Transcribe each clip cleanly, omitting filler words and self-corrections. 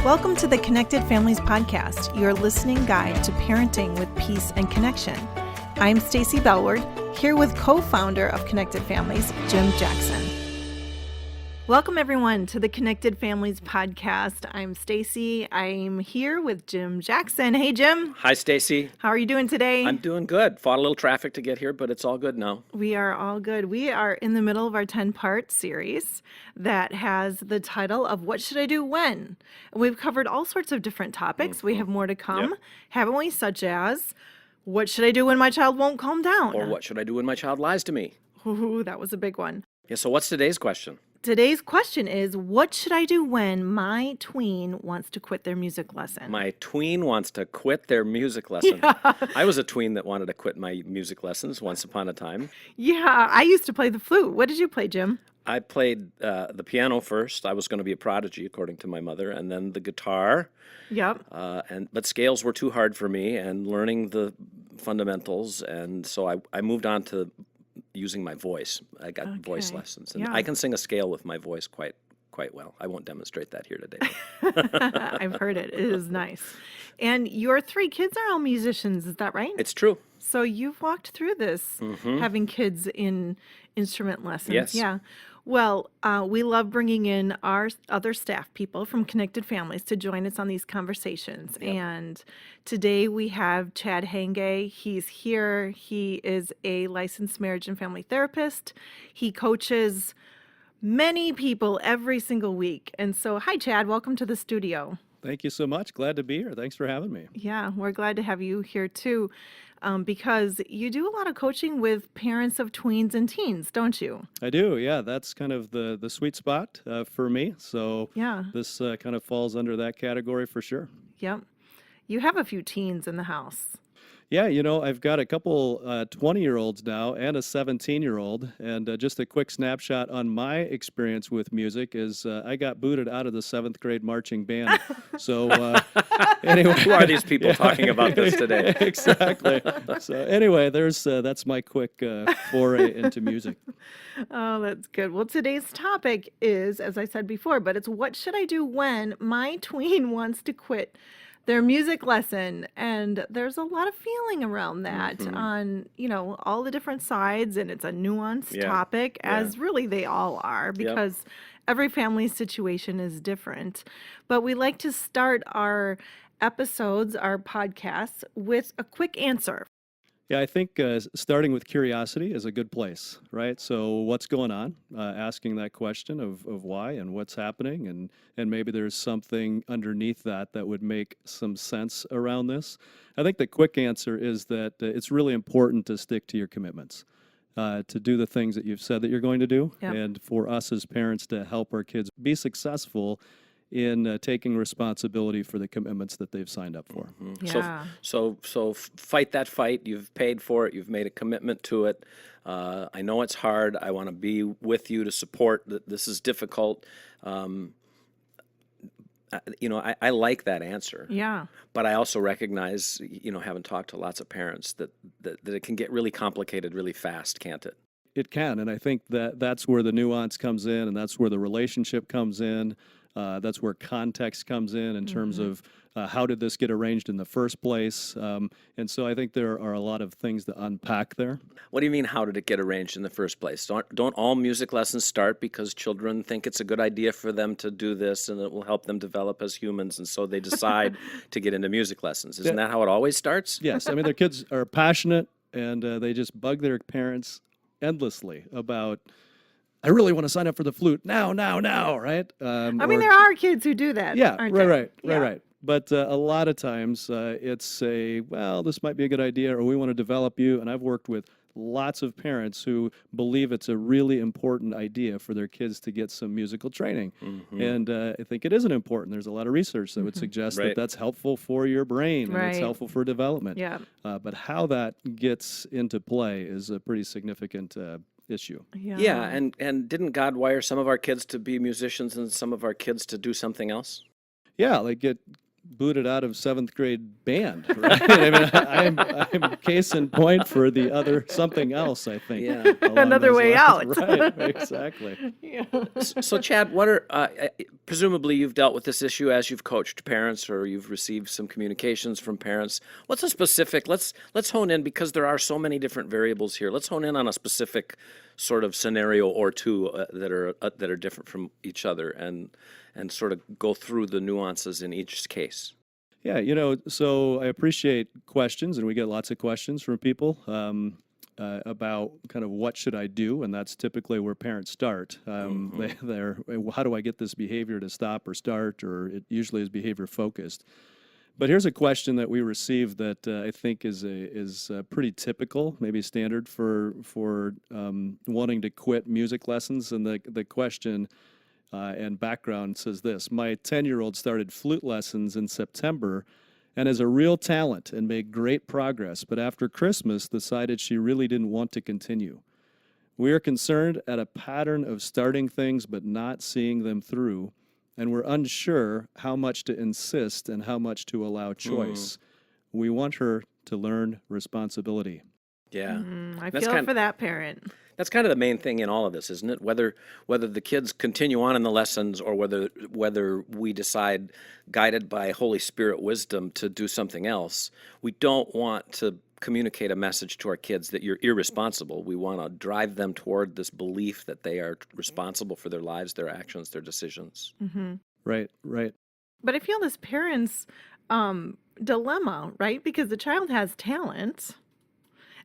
Welcome to the Connected Families Podcast, your listening guide to parenting with peace and connection. I'm Stacy Bellward, here with co-founder of Connected Families, Jim Jackson. Welcome everyone to the Connected Families Podcast. I'm Stacy. I'm here with Jim Jackson. Hey Jim. Hi Stacy. How are you doing today? I'm doing good. Fought a little traffic to get here, but it's all good now. We are all good. We are in the middle of our 10-part series that has the title of What Should I Do When? We've covered all sorts of different topics. We have more to come, haven't we? Such as, what should I do when my child won't calm down? Or what should I do when my child lies to me? Ooh, that was a big one. Yeah, so what's today's question? Today's question is, what should I do when my tween wants to quit their music lesson? My tween wants to quit their music lesson. I was a tween that wanted to quit my music lessons once upon a time. Yeah, I used to play the flute. What did you play, Jim? I played the piano first. I was going to be a prodigy, according to my mother, and then the guitar. Yep. But scales were too hard for me, and learning the fundamentals, and so I moved on to using my voice. I got voice lessons, and I can sing a scale with my voice quite well. I won't demonstrate that here today. I've heard it. It is nice. And your 3 kids are all musicians, is that right? It's true. So you've walked through this, having kids in instrument lessons. Yes. Yeah. Well, we love bringing in our other staff people from Connected Families to join us on these conversations. Yep. And today we have Chad Henge. He's here. He is a licensed marriage and family therapist. He coaches many people every single week. And so, hi, Chad. Welcome to the studio. Thank you so much. Glad to be here. Thanks for having me. Yeah, we're glad to have you here too, because you do a lot of coaching with parents of tweens and teens, don't you? I do. Yeah, that's kind of the sweet spot for me. So yeah, this kind of falls under that category for sure. Yep. You have a few teens in the house. Yeah, I've got a couple 20-year-olds now and a 17-year-old. And just a quick snapshot on my experience with music is I got booted out of the 7th grade marching band. So anyway. Who are these people talking about this today? Exactly. So anyway, that's my quick foray into music. Oh, that's good. Well, today's topic is, as I said before, but it's what should I do when my tween wants to quit their music lesson? And there's a lot of feeling around that on, all the different sides, and it's a nuanced topic, as really they all are, because every family situation is different. But we like to start our episodes, our podcasts, with a quick answer. Yeah, I think starting with curiosity is a good place, right? So what's going on? Asking that question of why and what's happening, and maybe there's something underneath that would make some sense around this. I think the quick answer is that it's really important to stick to your commitments, to do the things that you've said that you're going to do, and for us as parents to help our kids be successful in taking responsibility for the commitments that they've signed up for. Yeah. So fight that fight. You've paid for it. You've made a commitment to it. I know it's hard. I want to be with you to support that. This is difficult. I like that answer. Yeah. But I also recognize, having talked to lots of parents, that it can get really complicated really fast, can't it? It can, and I think that's where the nuance comes in, and that's where the relationship comes in. That's where context comes in terms of how did this get arranged in the first place. And so I think there are a lot of things to unpack there. What do you mean, how did it get arranged in the first place? Don't all music lessons start because children think it's a good idea for them to do this and it will help them develop as humans, and so they decide to get into music lessons? Isn't that how it always starts? Yes. I mean, their kids are passionate, and they just bug their parents endlessly about, I really want to sign up for the flute now, right? There are kids who do that. Yeah, aren't there? Right. But a lot of times it's this might be a good idea, or we want to develop you. And I've worked with lots of parents who believe it's a really important idea for their kids to get some musical training. And I think it isn't important. There's a lot of research that would suggest that that's helpful for your brain, and it's helpful for development. Yeah. But how that gets into play is a pretty significant issue. Yeah, and didn't God wire some of our kids to be musicians and some of our kids to do something else? Yeah, like booted out of seventh grade band, right? I mean, I'm case in point for the other something else, I think. Yeah. Along Another those way lines. out. Right, exactly. Yeah. So, Chad, what are presumably you've dealt with this issue as you've coached parents or you've received some communications from parents. What's a specific? Let's hone in because there are so many different variables here. Let's hone in on a specific sort of scenario or two that are different from each other and sort of go through the nuances in each case. Yeah, so I appreciate questions, and we get lots of questions from people about kind of what should I do, and that's typically where parents start. They're how do I get this behavior to stop or start, or it usually is behavior focused. But here's a question that we received that I think is pretty typical, maybe standard for wanting to quit music lessons, and the question. And background says this: my 10-year-old started flute lessons in September and is a real talent and made great progress, but after Christmas decided she really didn't want to continue. We are concerned at a pattern of starting things but not seeing them through, and we're unsure how much to insist and how much to allow choice. We want her to learn responsibility. Yeah. I feel for that parent. That's kind of the main thing in all of this, isn't it? Whether the kids continue on in the lessons or whether we decide, guided by Holy Spirit wisdom, to do something else, we don't want to communicate a message to our kids that you're irresponsible. We want to drive them toward this belief that they are responsible for their lives, their actions, their decisions. Mm-hmm. Right. But I feel this parent's dilemma, right? Because the child has talent.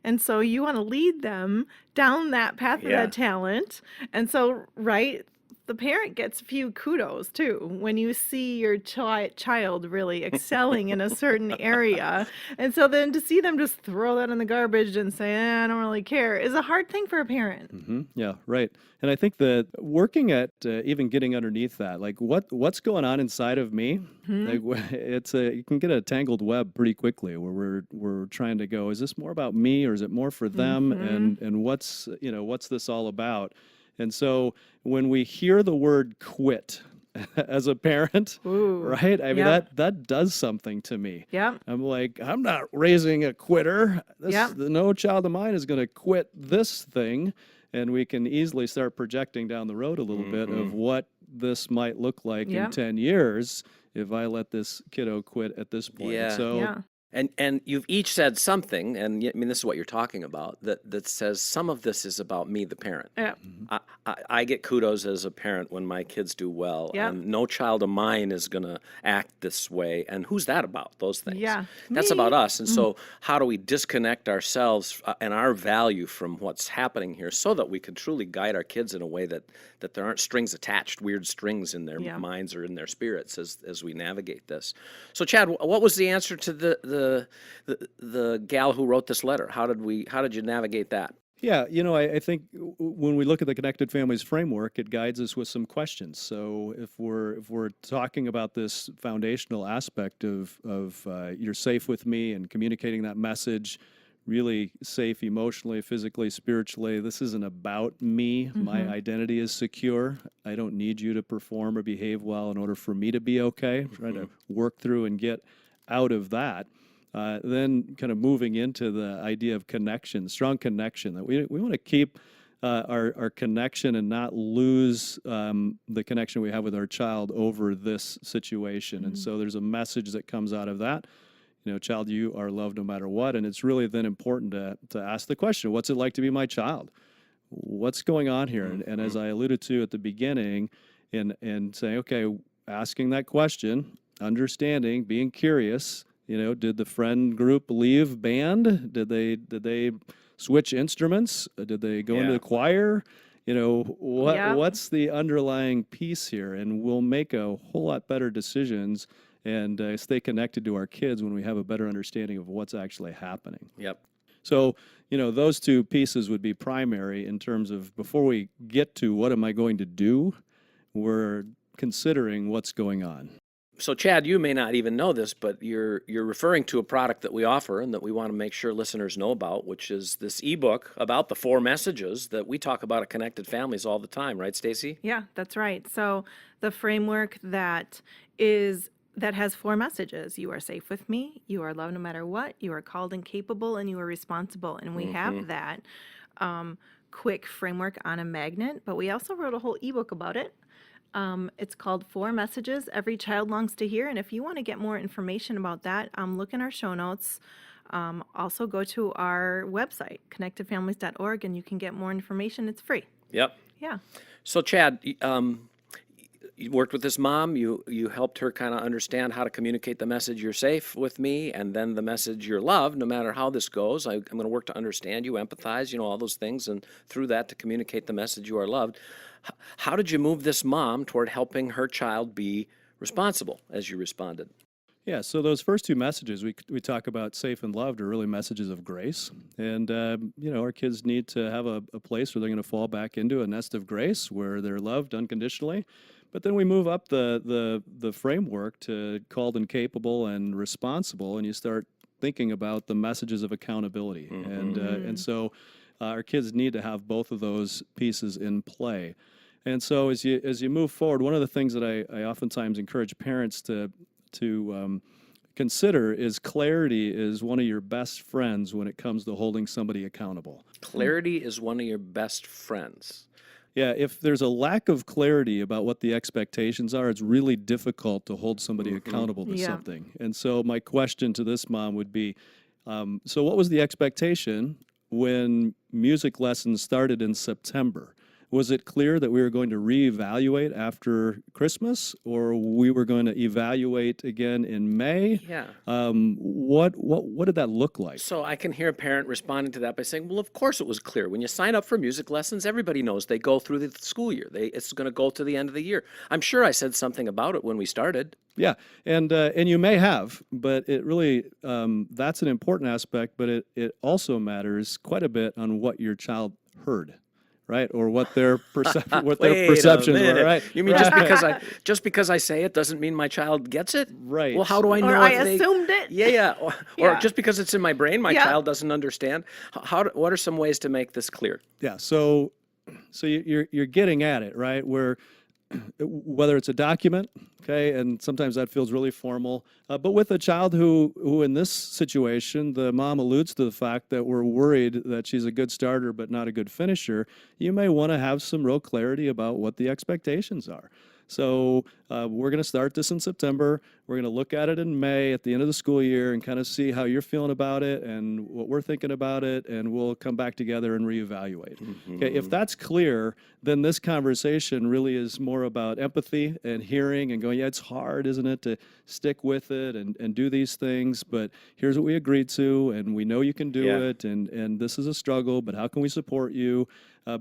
And so you want to lead them down that path of that talent. And so, right, the parent gets a few kudos too when you see your child really excelling in a certain area. And so then to see them just throw that in the garbage and say, I don't really care, is a hard thing for a parent. Mm-hmm. Yeah, right. And I think that working at even getting underneath that, like what's going on inside of me, like you can get a tangled web pretty quickly where we're trying to go, is this more about me or is it more for them? And what's this all about? And so when we hear the word quit as a parent, right? I mean, that does something to me. Yeah. I'm like, I'm not raising a quitter. No child of mine is going to quit this thing. And we can easily start projecting down the road a little bit of what this might look like in 10 years if I let this kiddo quit at this point. Yeah. And you've each said something, and I mean, this is what you're talking about, that says some of this is about me, the parent. Yeah. I get kudos as a parent when my kids do well, and no child of mine is going to act this way. And who's that about, those things? Yeah. That's about us. And so how do we disconnect ourselves and our value from what's happening here so that we can truly guide our kids in a way that there aren't strings attached, weird strings in their minds or in their spirits as we navigate this. So, Chad, what was the answer to the gal who wrote this letter? How did you navigate that? Yeah, I think when we look at the Connected Families framework, it guides us with some questions. So if we're talking about this foundational aspect of you're safe with me and communicating that message, really safe emotionally, physically, spiritually, this isn't about me. My identity is secure. I don't need you to perform or behave well in order for me to be okay. Trying to work through and get out of that. Then kind of moving into the idea of connection, strong connection, that we want to keep our connection and not lose the connection we have with our child over this situation. And so there's a message that comes out of that. Child, you are loved no matter what. And it's really then important to ask the question, what's it like to be my child? What's going on here? And as I alluded to at the beginning, and saying, okay, asking that question, understanding, being curious. Did the friend group leave band? Did they switch instruments? Did they go into the choir? What's the underlying piece here? And we'll make a whole lot better decisions and stay connected to our kids when we have a better understanding of what's actually happening. Yep. So, those two pieces would be primary in terms of before we get to what am I going to do, we're considering what's going on. So, Chad, you may not even know this, but you're referring to a product that we offer and that we want to make sure listeners know about, which is this ebook about the 4 messages that we talk about at Connected Families all the time, right, Stacy? Yeah, that's right. So the framework that is that has 4 messages. You are safe with me, you are loved no matter what, you are called and capable, and you are responsible. And we have that quick framework on a magnet, but we also wrote a whole ebook about it. It's called 4 Messages Every Child Longs to Hear. And if you want to get more information about that, look in our show notes. Also go to our website, connectedfamilies.org, and you can get more information. It's free. Yep. Yeah. So Chad, you worked with this mom. You helped her kind of understand how to communicate the message "you're safe with me," and then the message "you're loved." No matter how this goes, I'm going to work to understand you, empathize, all those things, and through that to communicate the message "you are loved." How did you move this mom toward helping her child be responsible as you responded? Yeah, so those first 2 messages we talk about safe and loved are really messages of grace. And, our kids need to have a place where they're going to fall back into a nest of grace where they're loved unconditionally. But then we move up the framework to called and capable and responsible, and you start thinking about the messages of accountability. And so our kids need to have both of those pieces in play. And so as you move forward, one of the things that I oftentimes encourage parents to consider is clarity is one of your best friends when it comes to holding somebody accountable. Clarity is one of your best friends. Yeah, if there's a lack of clarity about what the expectations are, it's really difficult to hold somebody accountable to something. And so my question to this mom would be, so what was the expectation when music lessons started in September? Was it clear that we were going to reevaluate after Christmas, or we were going to evaluate again in May? Yeah. What did that look like? So I can hear a parent responding to that by saying, well, of course it was clear. When you sign up for music lessons, everybody knows they go through the school year. It's going to go to the end of the year. I'm sure I said something about it when we started. Yeah, and you may have, but it really that's an important aspect. But it also matters quite a bit on what your child heard. Right, or what their perceptions were. Right, you mean just because I say it doesn't mean my child gets it? Right. Well, how do I know? Or I assumed it. Yeah. Or just because it's in my brain, my child doesn't understand. What are some ways to make this clear? Yeah. So you're getting at it, right? Whether it's a document, okay, and sometimes that feels really formal, but with a child who in this situation, the mom alludes to the fact that we're worried that she's a good starter but not a good finisher, you may want to have some real clarity about what the expectations are. So we're going to start this in September. We're going to look at it in May at the end of the school year and kind of see how you're feeling about it and what we're thinking about it, and we'll come back together and reevaluate. Okay, if that's clear, then this conversation really is more about empathy and hearing and going, yeah, it's hard, isn't it, to stick with it and do these things, but here's what we agreed to, and we know you can do it, and this is a struggle, but how can we support you?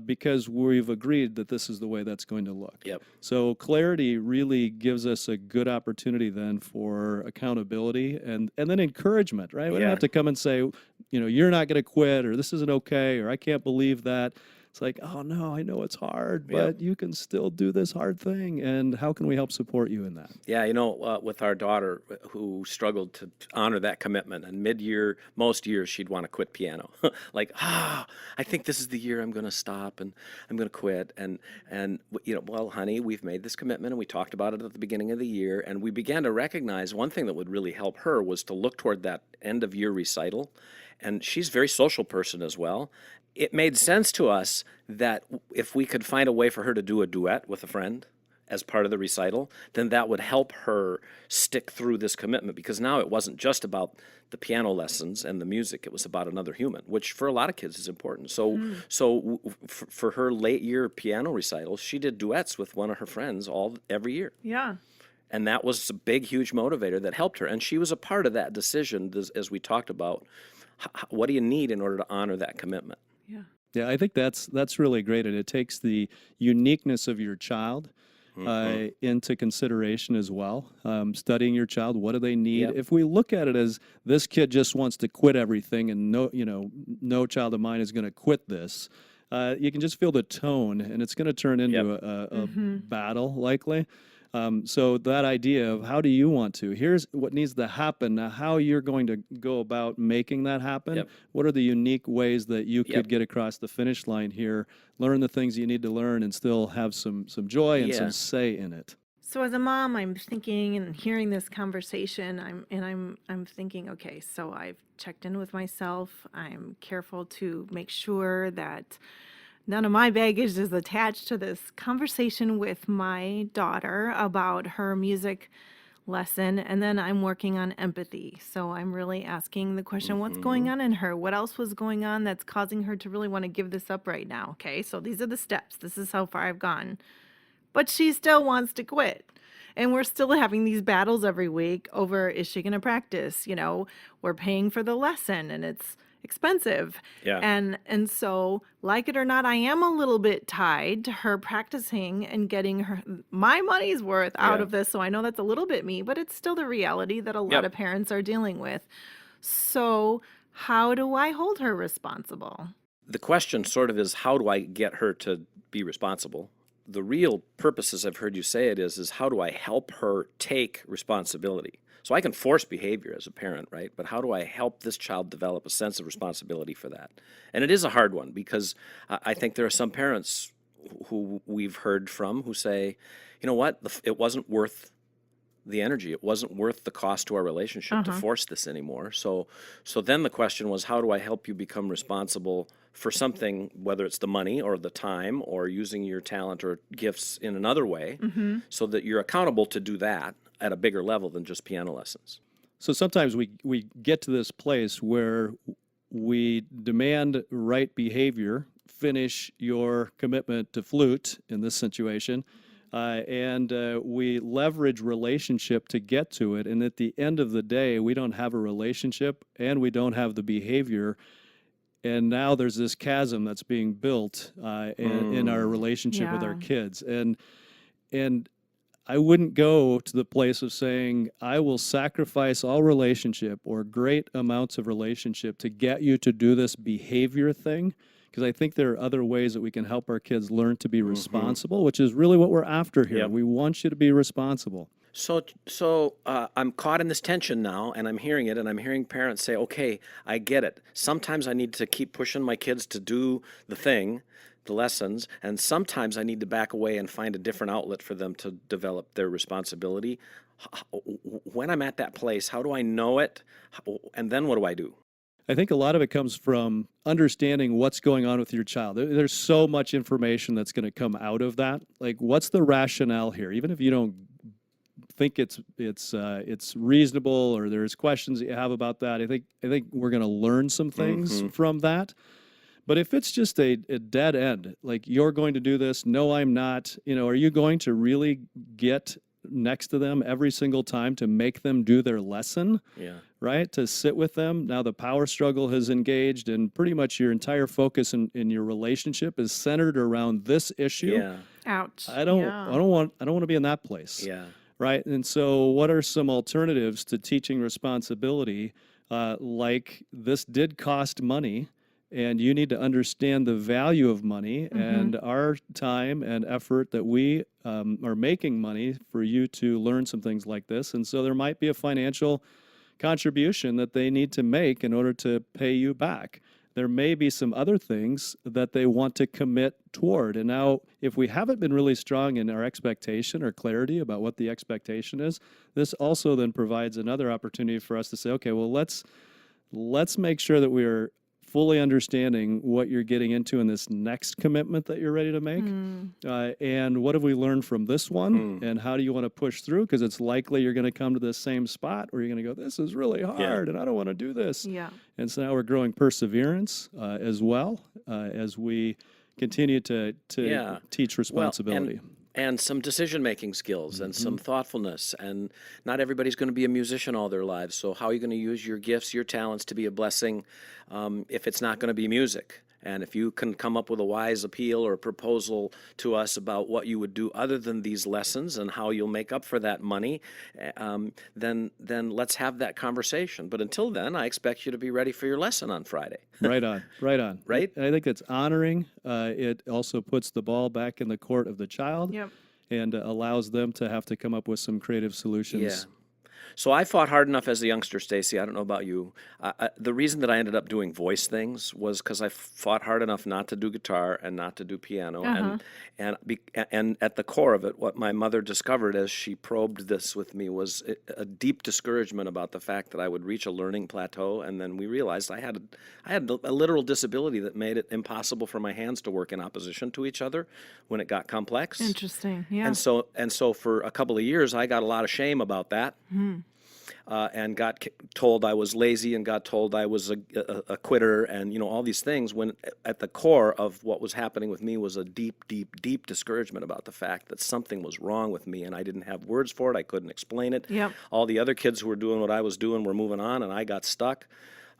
Because we've agreed that this is the way that's going to look. Yep. So clarity really gives us a good opportunity then for accountability and then encouragement, right? We don't have to come and say, you're not going to quit, or this isn't okay, or I can't believe that. It's like, oh no, I know it's hard, but you can still do this hard thing. And how can we help support you in that? Yeah, with our daughter who struggled to honor that commitment, and mid-year, most years she'd want to quit piano. Like, I think this is the year I'm going to stop and I'm going to quit. And well, honey, we've made this commitment and we talked about it at the beginning of the year. And we began to recognize one thing that would really help her was to look toward that end of year recital. And she's a very social person as well. It made sense to us that if we could find a way for her to do a duet with a friend as part of the recital, then that would help her stick through this commitment, because now it wasn't just about the piano lessons and the music, it was about another human, which for a lot of kids is important. So for her late year piano recitals, she did duets with one of her friends every year. Yeah. And that was a big, huge motivator that helped her. And she was a part of that decision, as we talked about. What do you need in order to honor that commitment? Yeah, I think that's really great, and it takes the uniqueness of your child into consideration as well. Studying your child, what do they need? Yep. If we look at it as this kid just wants to quit everything, and no child of mine is going to quit this, you can just feel the tone, and it's going to turn into a battle likely. So that idea of how do you want to, here's what needs to happen, now how you're going to go about making that happen, what are the unique ways that you could get across the finish line here, learn the things you need to learn and still have some joy and some say in it. So as a mom, I'm thinking and hearing this conversation, I'm thinking, okay, so I've checked in with myself. I'm careful to make sure that none of my baggage is attached to this conversation with my daughter about her music lesson. And then I'm working on empathy. So I'm really asking the question, what's going Mm-hmm. on in her? What else was going on that's causing her to really want to give this up right now? Okay, so these are the steps. This is how far I've gone, but she still wants to quit. And we're still having these battles every week over, is she going to practice? You know, we're paying for the lesson and it's expensive. Yeah. And so, like it or not, I am a little bit tied to her practicing and getting her my money's worth out Yeah. of this. So I know that's a little bit me, but it's still the reality that a lot Yep. of parents are dealing with. So, how do I hold her responsible? The question sort of is, how do I get her to be responsible? The real purpose, as I've heard you say it, is how do I help her take responsibility? So I can force behavior as a parent, right? But how do I help this child develop a sense of responsibility for that? And it is a hard one because I think there are some parents who we've heard from who say, you know what, it wasn't worth the energy. It wasn't worth the cost to our relationship to force this anymore. So then the question was, how do I help you become responsible for something, whether it's the money or the time or using your talent or gifts in another way, so that you're accountable to do that at a bigger level than just piano lessons. So sometimes we get to this place where we demand right behavior, finish your commitment to flute in this situation, and we leverage relationship to get to it. And at the end of the day, we don't have a relationship and we don't have the behavior. And now there's this chasm that's being built in our relationship with our Yeah. kids. And I wouldn't go to the place of saying, I will sacrifice all relationship or great amounts of relationship to get you to do this behavior thing. Because I think there are other ways that we can help our kids learn to be responsible, which is really what we're after here. Yep. We want you to be responsible. So I'm caught in this tension now, and I'm hearing it, and I'm hearing parents say, okay, I get it. Sometimes I need to keep pushing my kids to do the thing, the lessons, and sometimes I need to back away and find a different outlet for them to develop their responsibility. When I'm at that place, how do I know it? And then what do I do? I think a lot of it comes from understanding what's going on with your child. There's so much information that's going to come out of that. Like, what's the rationale here? Even if you don't think it's reasonable or there's questions that you have about that, I think we're going to learn some things from that. But if it's just a dead end, like you're going to do this, no, I'm not, are you going to really get next to them every single time to make them do their lesson? Yeah. Right? To sit with them. Now the power struggle has engaged and pretty much your entire focus in your relationship is centered around this issue. Yeah. Ouch. I don't Yeah. want to be in that place. Yeah. Right? And so what are some alternatives to teaching responsibility? Like this did cost money and you need to understand the value of money and our time and effort that we are making money for you to learn some things like this. And so there might be a financial contribution that they need to make in order to pay you back. There may be some other things that they want to commit toward. And now, if we haven't been really strong in our expectation or clarity about what the expectation is, this also then provides another opportunity for us to say, okay, well, let's make sure that we are fully understanding what you're getting into in this next commitment that you're ready to make. And what have we learned from this one? And how do you want to push through? Because it's likely you're going to come to the same spot where you're going to go, this is really hard and I don't want to do this. Yeah. And so now we're growing perseverance as well as we continue to teach responsibility. And some decision-making skills and some thoughtfulness. And not everybody's going to be a musician all their lives. So how are you going to use your gifts, your talents to be a blessing if it's not going to be music? And if you can come up with a wise appeal or a proposal to us about what you would do other than these lessons and how you'll make up for that money, then let's have that conversation. But until then, I expect you to be ready for your lesson on Friday. Right on. Right? And I think that's honoring. It also puts the ball back in the court of the child Yep. and allows them to have to come up with some creative solutions. Yeah. So I fought hard enough as a youngster, Stacy. I don't know about you. The reason that I ended up doing voice things was because I fought hard enough not to do guitar and not to do piano. Uh-huh. And at the core of it, what my mother discovered as she probed this with me was a deep discouragement about the fact that I would reach a learning plateau. And then we realized I had a literal disability that made it impossible for my hands to work in opposition to each other when it got complex. Interesting. Yeah. And so for a couple of years, I got a lot of shame about that. And got told I was lazy and got told I was a quitter and, all these things, when at the core of what was happening with me was a deep, deep, deep discouragement about the fact that something was wrong with me and I didn't have words for it. I couldn't explain it. Yep. All the other kids who were doing what I was doing were moving on and I got stuck.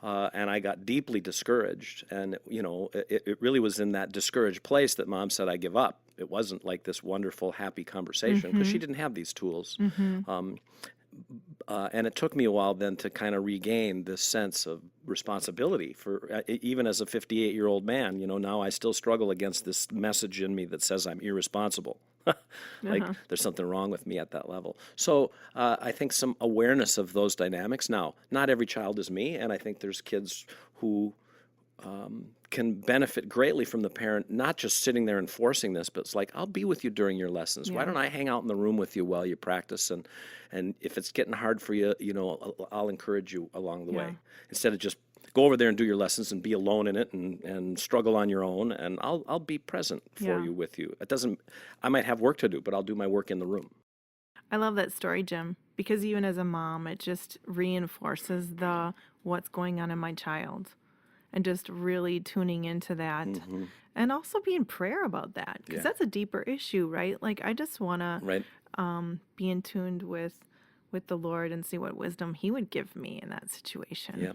And I got deeply discouraged. And, it really was in that discouraged place that Mom said I give up. It wasn't like this wonderful, happy conversation because she didn't have these tools. And it took me a while then to kind of regain this sense of responsibility for, even as a 58-year-old man, now I still struggle against this message in me that says I'm irresponsible. Like there's something wrong with me at that level. So I think some awareness of those dynamics. Now, not every child is me, and I think there's kids who can benefit greatly from the parent not just sitting there and forcing this, but it's like, I'll be with you during your lessons. Why don't I hang out in the room with you while you practice? And if it's getting hard for you, I'll encourage you along the way. Instead of just go over there and do your lessons and be alone in it and struggle on your own, and I'll be present for you, with you. I might have work to do, but I'll do my work in the room. I love that story, Jim, because even as a mom, it just reinforces the what's going on in my child. And just really tuning into that and also be in prayer about that, because that's a deeper issue, right? Like, I just want to be in tuned with the Lord and see what wisdom he would give me in that situation. Yeah.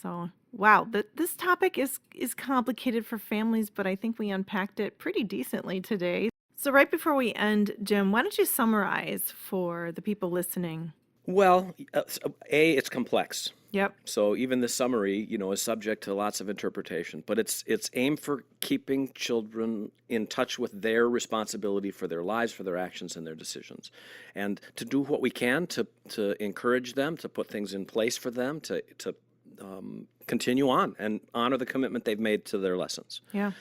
So, wow, this topic is complicated for families, but I think we unpacked it pretty decently today. So right before we end, Jim, why don't you summarize for the people listening? Well, it's complex. Yep. So even the summary, is subject to lots of interpretation, but it's aimed for keeping children in touch with their responsibility for their lives, for their actions, and their decisions, and to do what we can to encourage them, to put things in place for them, to continue on and honor the commitment they've made to their lessons. Yeah.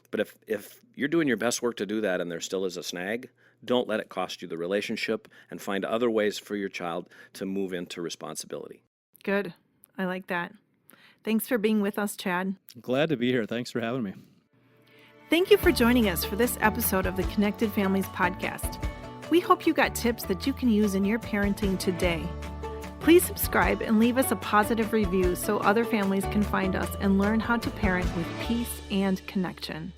But if you're doing your best work to do that and there still is a snag, don't let it cost you the relationship, and find other ways for your child to move into responsibility. Good. I like that. Thanks for being with us, Chad. Glad to be here. Thanks for having me. Thank you for joining us for this episode of the Connected Families Podcast. We hope you got tips that you can use in your parenting today. Please subscribe and leave us a positive review so other families can find us and learn how to parent with peace and connection.